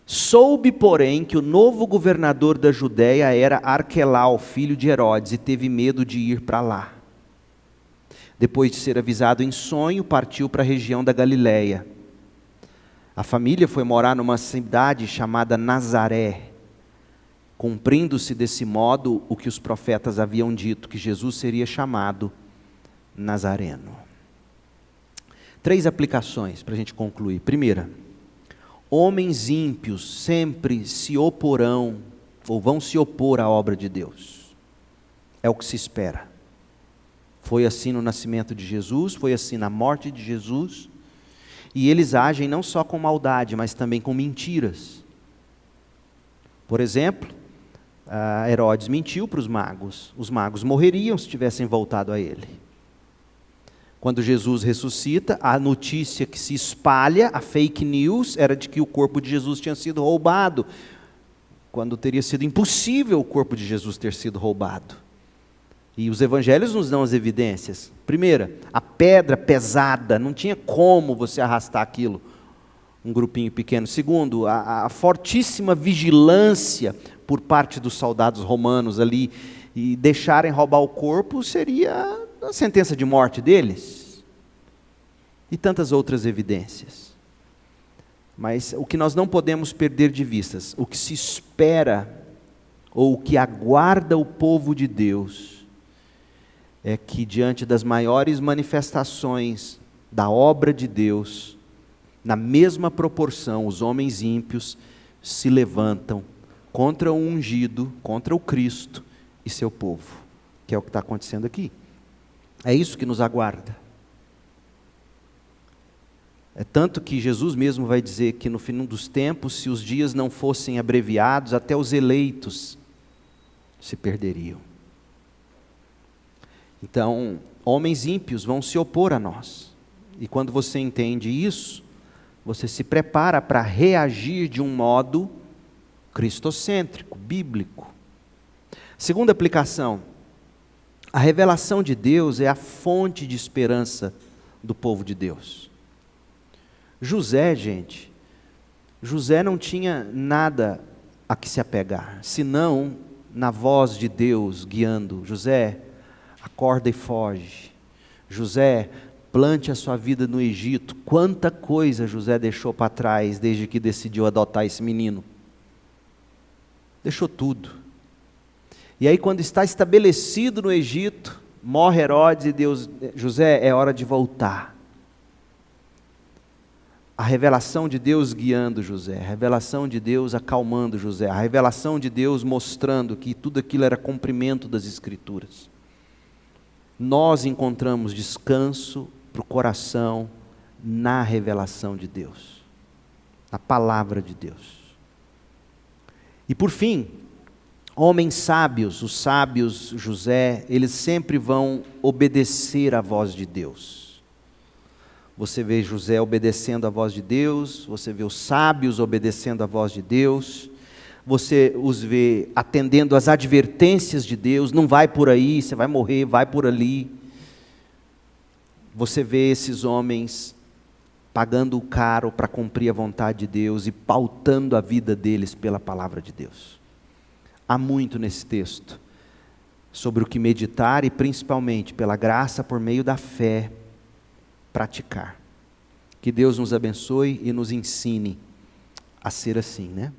Soube, porém, que o novo governador da Judéia era Arquelau, filho de Herodes, e teve medo de ir para lá. Depois de ser avisado em sonho, partiu para a região da Galileia. A família foi morar numa cidade chamada Nazaré, cumprindo-se desse modo o que os profetas haviam dito, que Jesus seria chamado Nazareno. 3 aplicações para a gente concluir. Primeira, homens ímpios sempre se oporão, ou vão se opor à obra de Deus. É o que se espera. Foi assim no nascimento de Jesus, foi assim na morte de Jesus, e eles agem não só com maldade, mas também com mentiras. Por exemplo, Herodes mentiu para os magos morreriam se tivessem voltado a ele. Quando Jesus ressuscita, a notícia que se espalha, a fake news, era de que o corpo de Jesus tinha sido roubado, quando teria sido impossível o corpo de Jesus ter sido roubado. E os evangelhos nos dão as evidências. Primeira, a pedra pesada, não tinha como você arrastar aquilo, um grupinho pequeno. Segundo, a fortíssima vigilância por parte dos soldados romanos ali, e deixarem roubar o corpo seria a sentença de morte deles. E tantas outras evidências. Mas o que nós não podemos perder de vistas, o que se espera, ou o que aguarda o povo de Deus, é que diante das maiores manifestações da obra de Deus, na mesma proporção, os homens ímpios se levantam contra o ungido, contra o Cristo e seu povo, que é o que está acontecendo aqui. É isso que nos aguarda. É tanto que Jesus mesmo vai dizer que no fim dos tempos, se os dias não fossem abreviados, até os eleitos se perderiam. Então, homens ímpios vão se opor a nós. E quando você entende isso, você se prepara para reagir de um modo cristocêntrico, bíblico. Segunda aplicação, a revelação de Deus é a fonte de esperança do povo de Deus. José, gente, José não tinha nada a que se apegar, senão na voz de Deus guiando. José, acorda e foge. José, plante a sua vida no Egito. Quanta coisa José deixou para trás desde que decidiu adotar esse menino. Deixou tudo. E aí quando está estabelecido no Egito, morre Herodes e Deus, José, é hora de voltar. A revelação de Deus guiando José, a revelação de Deus acalmando José, a revelação de Deus mostrando que tudo aquilo era cumprimento das Escrituras. Nós encontramos descanso para o coração na revelação de Deus, na palavra de Deus. E por fim, homens sábios, os sábios José, eles sempre vão obedecer à voz de Deus. Você vê José obedecendo à voz de Deus, você vê os sábios obedecendo à voz de Deus, você os vê atendendo às advertências de Deus, não vai por aí, você vai morrer, vai por ali. Você vê esses homens pagando o caro para cumprir a vontade de Deus e pautando a vida deles pela palavra de Deus. Há muito nesse texto sobre o que meditar e principalmente pela graça por meio da fé praticar. Que Deus nos abençoe e nos ensine a ser assim, né?